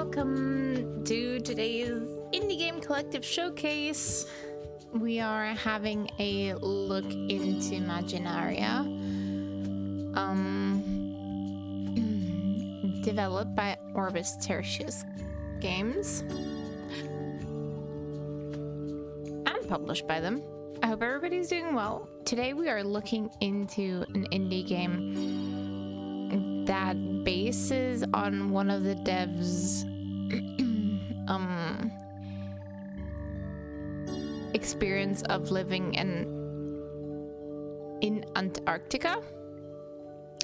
welcome to today's Indie Game Collective Showcase. We are having a look into Imaginaria, developed by Orbis Tertius games and published by them. I hope everybody's doing well. Today we are looking into an indie game that bases on one of the devs' experience of living in Antarctica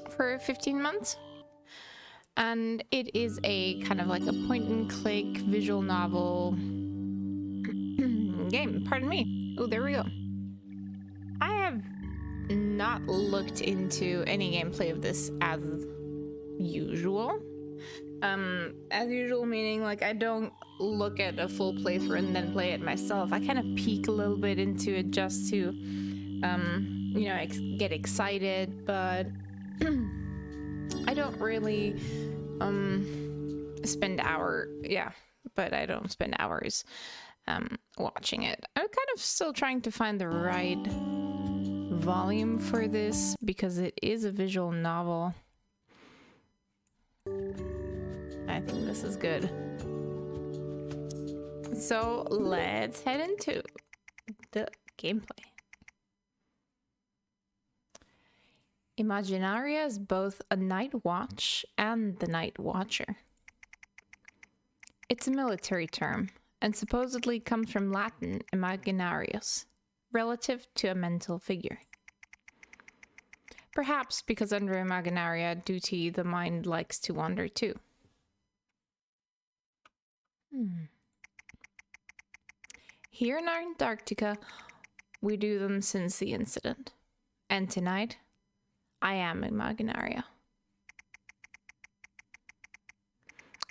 for 15 months. And it is a kind of like a point and click visual novel game. Pardon me. Oh, there we go. I have not looked into any gameplay of this as usual. As usual meaning like I don't look at a full playthrough and then play it myself. I kind of peek a little bit into it just to you know, get excited, but I don't really spend hours watching it. I'm kind of still trying to find the right volume for this because it is a visual novel. I think this is good. So let's head into the gameplay. Imaginaria is both a night watch and the night watcher. It's a military term and supposedly comes from Latin imaginarius, relative to a mental figure. Perhaps because under Imaginaria duty the mind likes to wander too. Here in Antarctica, we do them since the incident. And tonight, I am Imaginaria.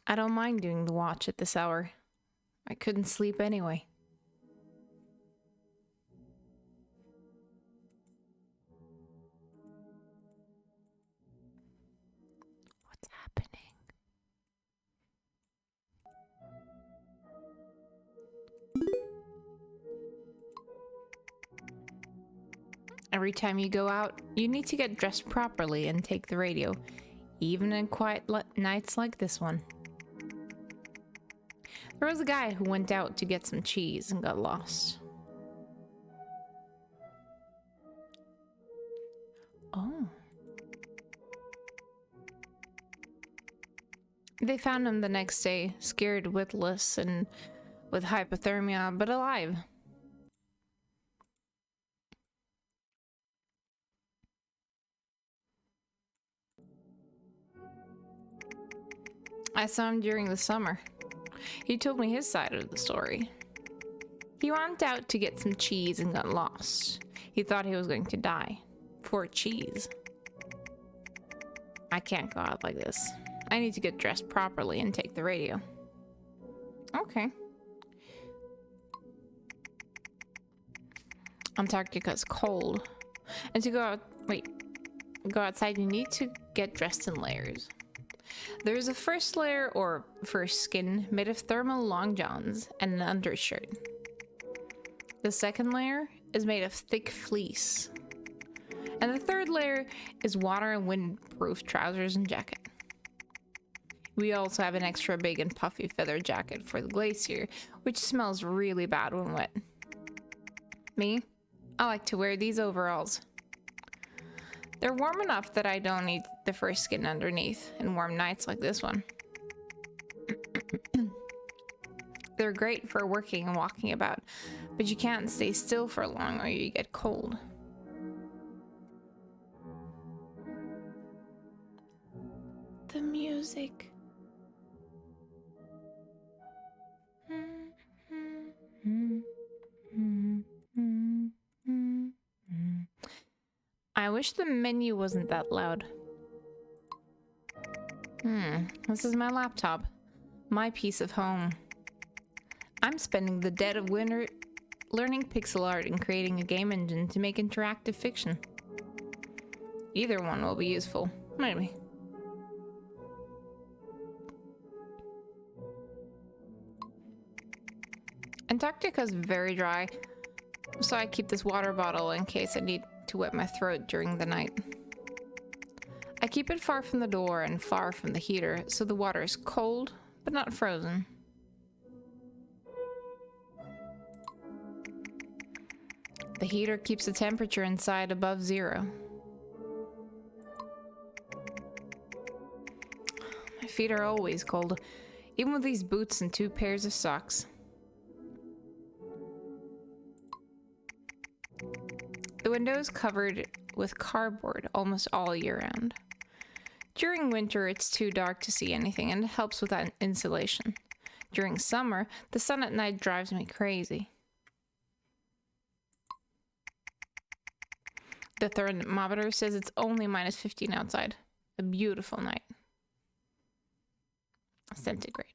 I don't mind doing the watch at this hour. I couldn't sleep anyway. What's happening? Every time you go out, you need to get dressed properly and take the radio, even in quiet nights like this one. There was a guy who went out to get some cheese and got lost. Oh. They found him the next day, scared witless and with hypothermia, but alive. I saw him during the summer. He told me his side of the story. He went out to get some cheese and got lost. He thought he was going to die. For cheese. I can't go out like this. I need to get dressed properly and take the radio. Okay. Antarctica's cold. And to go outside, you need to get dressed in layers. There's a first layer, or first skin, made of thermal long johns and an undershirt. The second layer is made of thick fleece. And the third layer is water and wind-proof trousers and jacket. We also have an extra big and puffy feather jacket for the glacier, which smells really bad when wet. Me? I like to wear these overalls. They're warm enough that I don't need the first skin underneath in warm nights like this one. They're great for working and walking about, but you can't stay still for long or you get cold. The music. I wish the menu wasn't that loud. This is my laptop. My piece of home. I'm spending the dead of winter learning pixel art and creating a game engine to make interactive fiction. Either one will be useful. Maybe. Antarctica is very dry, so I keep this water bottle in case I need to wet my throat during the night. I keep it far from the door and far from the heater, so the water is cold, but not frozen. The heater keeps the temperature inside above 0. My feet are always cold, even with these boots and 2 pairs of socks. The window is covered with cardboard almost all year round. During winter, it's too dark to see anything, and it helps with that insulation. During summer, the sun at night drives me crazy. The thermometer says it's only -15 outside. A beautiful night. Centigrade.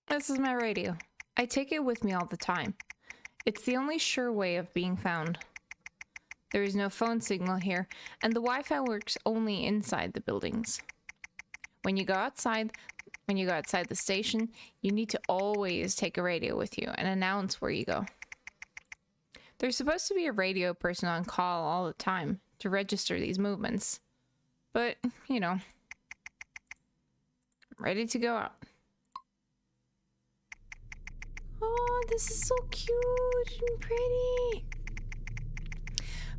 This is my radio. I take it with me all the time. It's the only sure way of being found. There is no phone signal here, and the Wi-Fi works only inside the buildings. When you go outside the station, you need to always take a radio with you and announce where you go. There's supposed to be a radio person on call all the time to register these movements. But, you know, I'm ready to go out. Oh, this is so cute and pretty.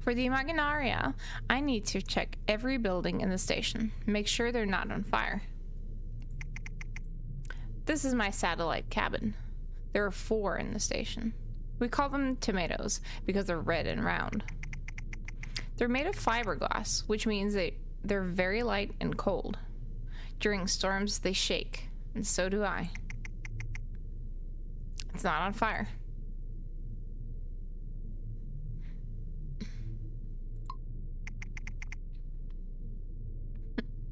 For the Imaginaria, I need to check every building in the station. Make sure they're not on fire. This is my satellite cabin. There are 4 in the station. We call them tomatoes because they're red and round. They're made of fiberglass, which means they're very light and cold. During storms, they shake, and so do I. It's not on fire.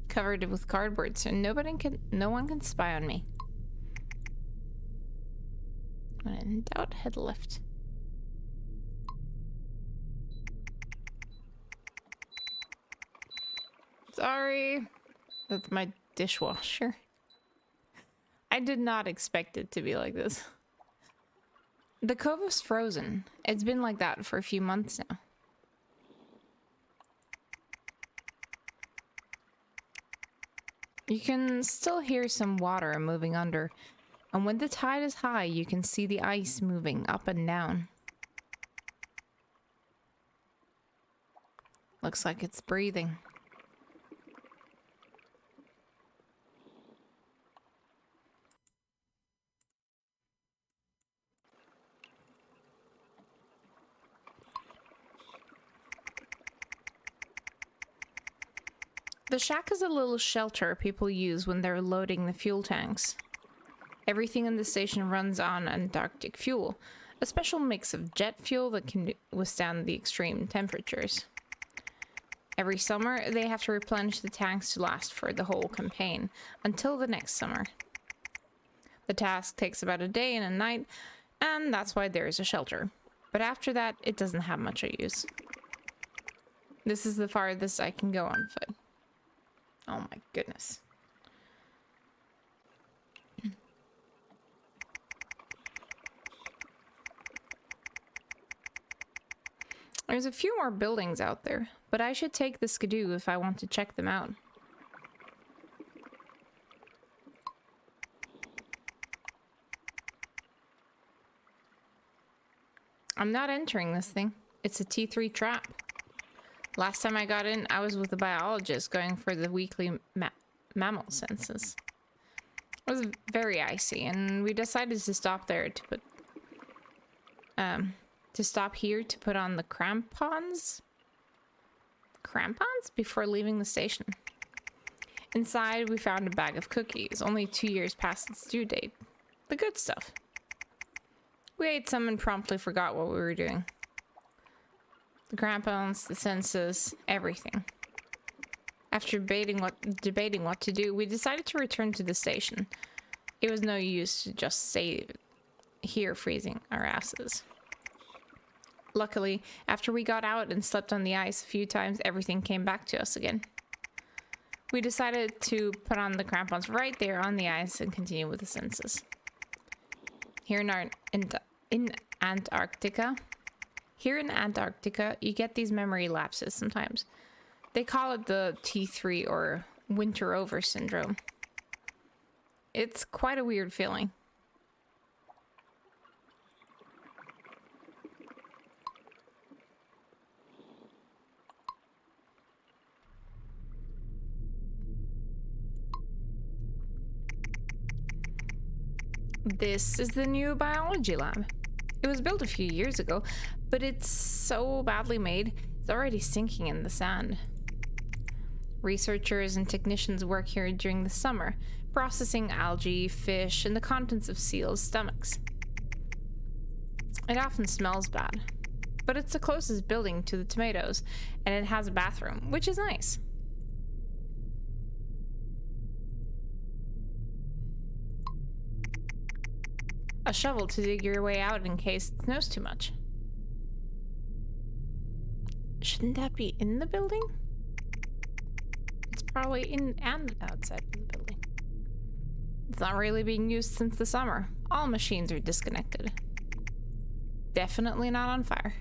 Covered with cardboard, so no one can spy on me. When in doubt, head left. Sorry. That's my dishwasher. I did not expect it to be like this. The cove is frozen. It's been like that for a few months now. You can still hear some water moving under, and when the tide is high, you can see the ice moving up and down. Looks like it's breathing. The shack is a little shelter people use when they're loading the fuel tanks. Everything in the station runs on Antarctic fuel, a special mix of jet fuel that can withstand the extreme temperatures. Every summer, they have to replenish the tanks to last for the whole campaign, until the next summer. The task takes about a day and a night, and that's why there is a shelter. But after that, it doesn't have much use. This is the farthest I can go on foot. Oh my goodness. There's a few more buildings out there, but I should take the skidoo if I want to check them out. I'm not entering this thing. It's a T3 trap. Last time I got in, I was with a biologist going for the weekly mammal census. It was very icy, and we decided to stop there to put... to stop here to put on the crampons? Crampons? Before leaving the station. Inside, we found a bag of cookies, only 2 years past its due date. The good stuff. We ate some and promptly forgot what we were doing. The crampons, the census, everything. After debating what to do, we decided to return to the station. It was no use to just stay here freezing our asses. Luckily, after we got out and slept on the ice a few times, everything came back to us again. We decided to put on the crampons right there on the ice and continue with the census. Here in Antarctica, you get these memory lapses sometimes. They call it the T3 or winter over syndrome. It's quite a weird feeling. This is the new biology lab. It was built a few years ago, but it's so badly made, it's already sinking in the sand. Researchers and technicians work here during the summer, processing algae, fish, and the contents of seals' stomachs. It often smells bad, but it's the closest building to the tomatoes, and it has a bathroom, which is nice. A shovel to dig your way out in case it snows too much. Shouldn't that be in the building? It's probably in and outside of the building. It's not really being used since the summer. All machines are disconnected. Definitely not on fire.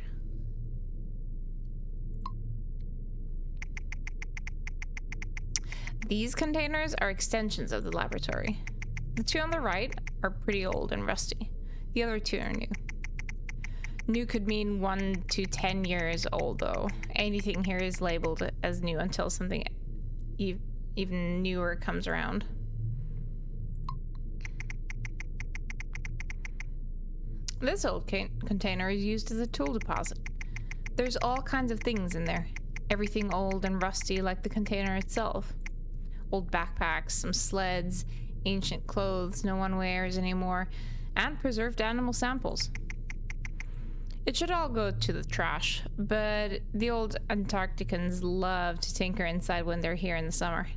These containers are extensions of the laboratory. The two on the right are pretty old and rusty. The other two are new. New could mean 1 to 10 years old, though. Anything here is labeled as new until something even newer comes around. This old container is used as a tool deposit. There's all kinds of things in there. Everything old and rusty like the container itself. Old backpacks, some sleds, ancient clothes no one wears anymore, and preserved animal samples. It should all go to the trash, but the old Antarcticans love to tinker inside when they're here in the summer.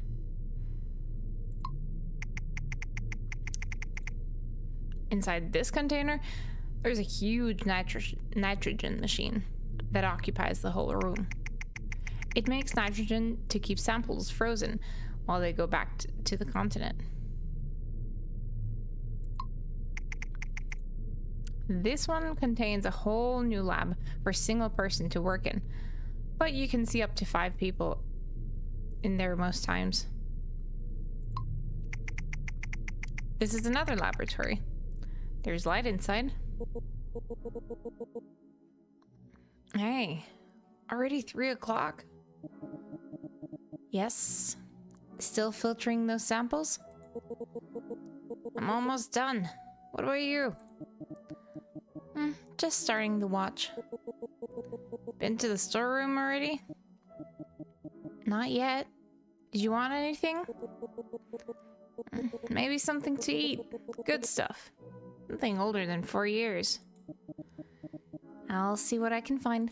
Inside this container, there's a huge nitrogen machine that occupies the whole room. It makes nitrogen to keep samples frozen while they go back to the continent. This one contains a whole new lab for a single person to work in, but you can see up to 5 people in there most times. This is another laboratory. There's light inside. Hey, already 3 o'clock? Yes. Still filtering those samples? I'm almost done. What about you? Just starting the watch. Been to the storeroom already? Not yet. Did you want anything? Maybe something to eat. Good stuff. Nothing older than 4 years. I'll see what I can find.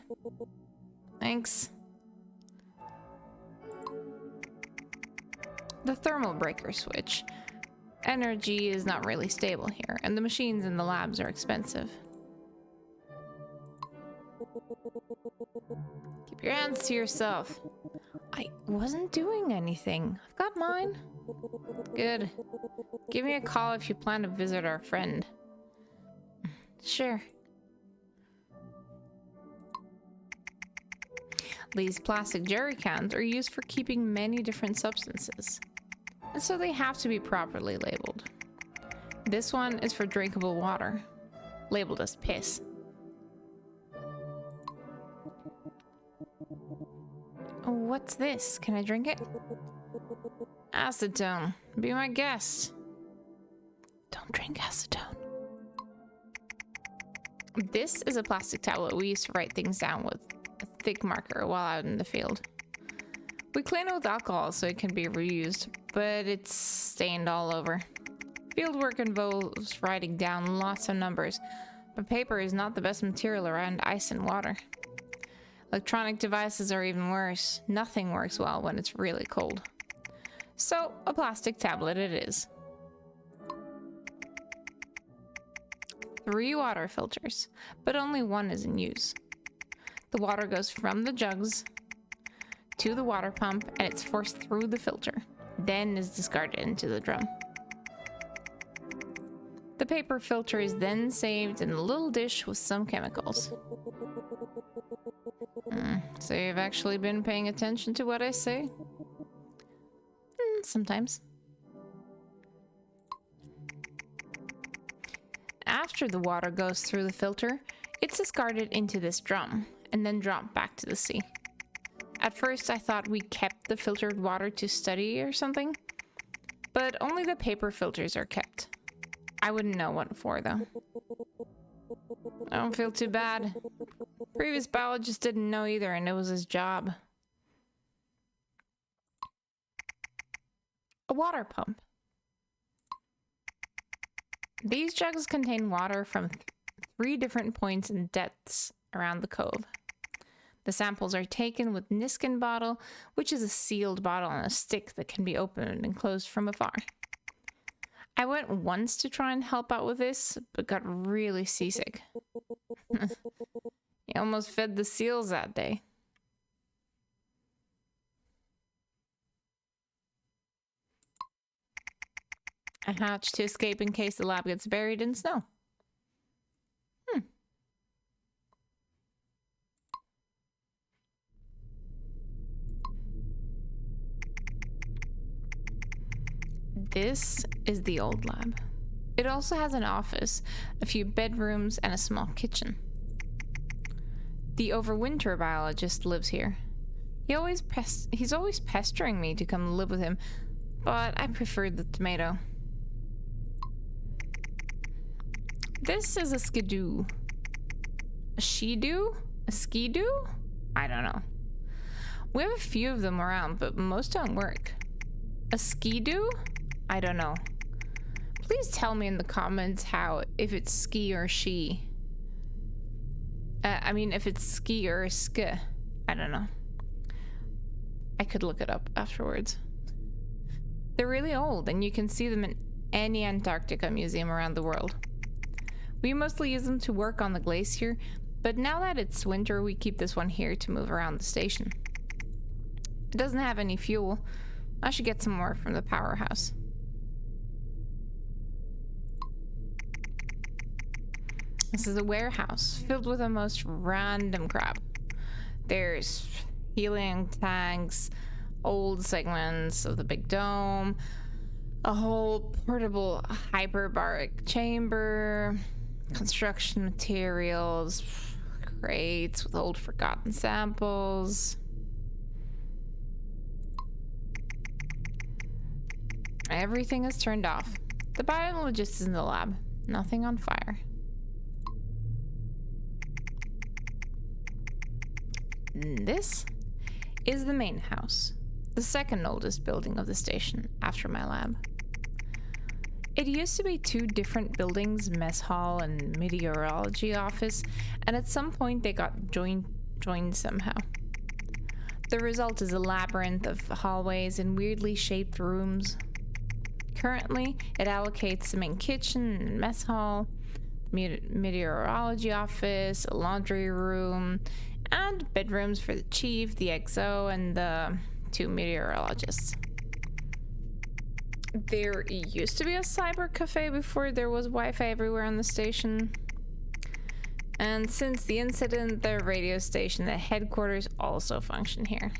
Thanks. The thermal breaker switch. Energy is not really stable here, and the machines in the labs are expensive. Keep your hands to yourself. I wasn't doing anything. I've got mine. Good. Give me a call if you plan to visit our friend. Sure. These plastic jerry cans are used for keeping many different substances, and so they have to be properly labeled. This one is for drinkable water, labeled as piss. What's this? Can I drink it? Acetone. Be my guest. Don't drink acetone. This is a plastic tablet we used to write things down with a thick marker while out in the field. We clean it with alcohol so it can be reused, but it's stained all over. Fieldwork involves writing down lots of numbers, but paper is not the best material around ice and water. Electronic devices are even worse. Nothing works well when it's really cold. So, a plastic tablet it is. 3 water filters, but only one is in use. the water goes from the jugs to the water pump and it's forced through the filter, then is discarded into the drum. The paper filter is then saved in a little dish with some chemicals. So you've actually been paying attention to what I say? Sometimes. After the water goes through the filter, it's discarded into this drum and then dropped back to the sea. At first I thought we kept the filtered water to study or something, but only the paper filters are kept. I wouldn't know what for though. I don't feel too bad. Previous biologist didn't know either and it was his job. A water pump. These jugs contain water from 3 different points and depths around the cove. The samples are taken with Niskin bottle, which is a sealed bottle on a stick that can be opened and closed from afar. I went once to try and help out with this, but got really seasick. He almost fed the seals that day. A hatch to escape in case the lab gets buried in snow. This is the old lab. It also has an office, a few bedrooms, and a small kitchen. The overwinter biologist lives here. He's always pestering me to come live with him, but I prefer the tomato. This is a skidoo. A she-doo? A ski-doo? I don't know. We have a few of them around, but most don't work. A ski-doo? I don't know. Please tell me in the comments if it's ski or she. If it's ski or sk. I don't know. I could look it up afterwards. They're really old, and you can see them in any Antarctica museum around the world. We mostly use them to work on the glacier, but now that it's winter, we keep this one here to move around the station. It doesn't have any fuel. I should get some more from the powerhouse. This is a warehouse filled with the most random crap. There's helium tanks, old segments of the big dome, a whole portable hyperbaric chamber, construction materials, crates with old forgotten samples. Everything is turned off. The biologist is in the lab. Nothing on fire. This is the main house, the second oldest building of the station after my lab. It used to be 2 different buildings, mess hall and meteorology office, and at some point they got joined somehow. The result is a labyrinth of hallways and weirdly shaped rooms. Currently, it allocates the main kitchen and mess hall, meteorology office, a laundry room, and bedrooms for the chief, the XO, and the 2 meteorologists. There used to be a cyber cafe before there was Wi-Fi everywhere on the station. And since the incident, the radio station, the headquarters also function here.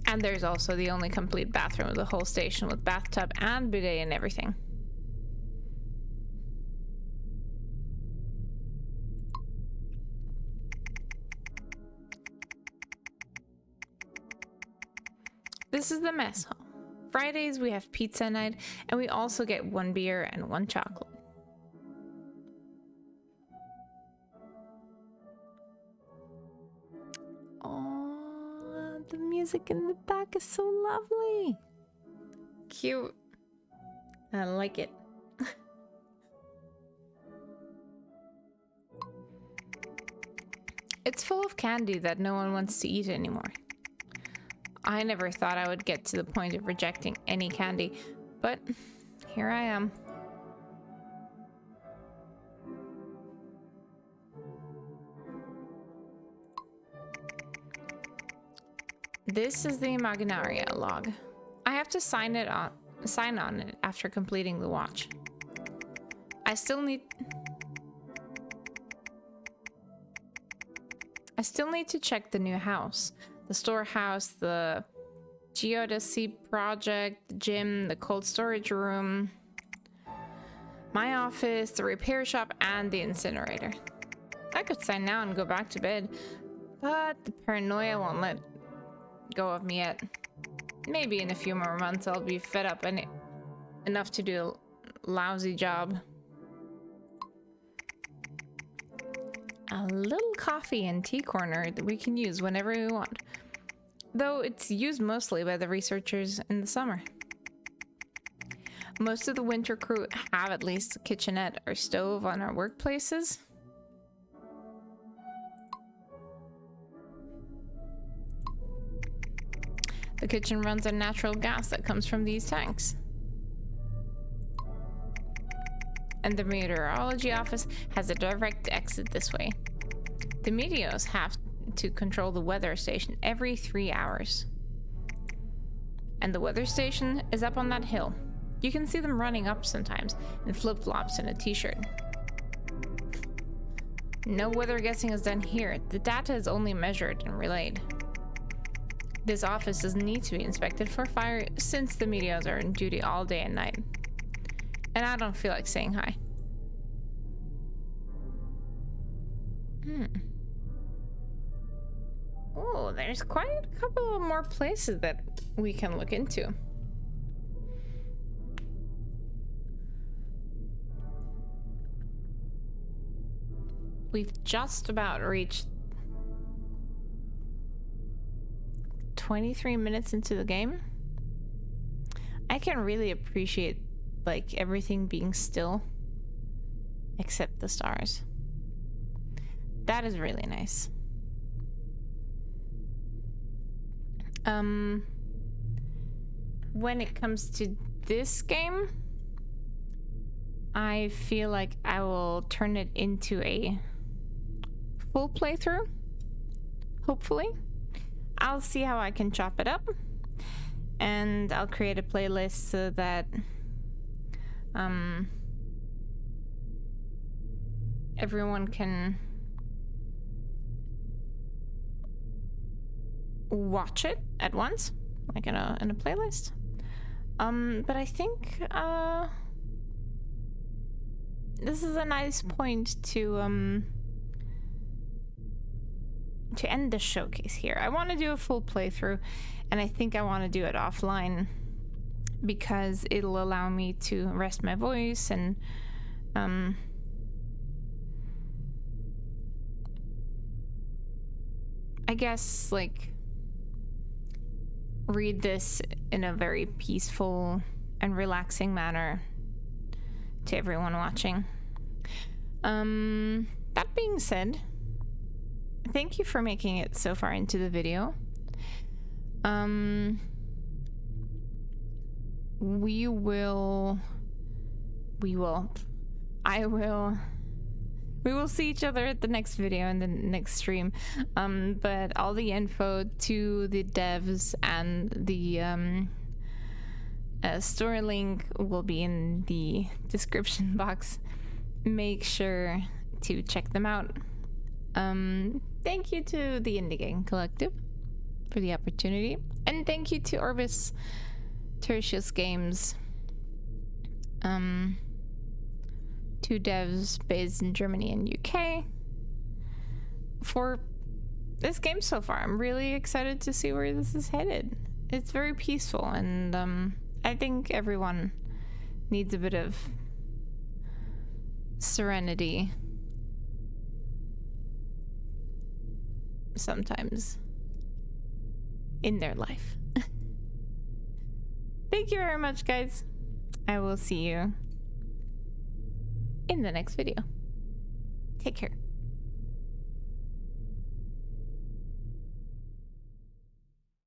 And there's also the only complete bathroom of the whole station with bathtub and bidet and everything. This is the mess hall. Fridays we have pizza night, and we also get 1 beer and 1 chocolate. Oh, the music in the back is so lovely. Cute. I like it. It's full of candy that no one wants to eat anymore. I never thought I would get to the point of rejecting any candy, but here I am. This is the Imaginaria log. I have to sign on it after completing the watch. I still need to check the new house. The storehouse, the geodesy project, the gym, the cold storage room, my office, the repair shop, and the incinerator. I could sign now and go back to bed, but the paranoia won't let go of me yet. Maybe in a few more months I'll be fed up and enough to do a lousy job. A little coffee and tea corner that we can use whenever we want, though it's used mostly by the researchers in the summer. Most of the winter crew have at least a kitchenette or stove on our workplaces. The kitchen runs on natural gas that comes from these tanks. And the meteorology office has a direct exit this way. The meteos have to control the weather station every 3 hours. And the weather station is up on that hill. You can see them running up sometimes in flip-flops and a t-shirt. No weather guessing is done here. The data is only measured and relayed. This office doesn't need to be inspected for fire since the meteos are on duty all day and night. And I don't feel like saying hi. Oh, there's quite a couple of more places that we can look into. We've just about reached 23 minutes into the game. I can really appreciate like everything being still except the stars. That is really nice. When it comes to this game, I feel like I will turn it into a full playthrough. Hopefully. I'll see how I can chop it up, and I'll create a playlist so that everyone can watch it at once, like in a playlist. But I think this is a nice point to end the showcase here. I want to do a full playthrough, and I think I want to do it offline because it'll allow me to rest my voice and I guess like read this in a very peaceful and relaxing manner to everyone watching. That being said, thank you for making it so far into the video. We will see each other at the next video and the next stream. But all the info to the devs and the store link will be in the description box. Make sure to check them out. Thank you to the Indie Game Collective for the opportunity, and thank you to Orbis Tertius Games, two devs based in Germany and UK, for this game so far. I'm really excited to see where this is headed. It's very peaceful, and I think everyone needs a bit of serenity sometimes in their life. Thank you very much, guys. I will see you in the next video. Take care.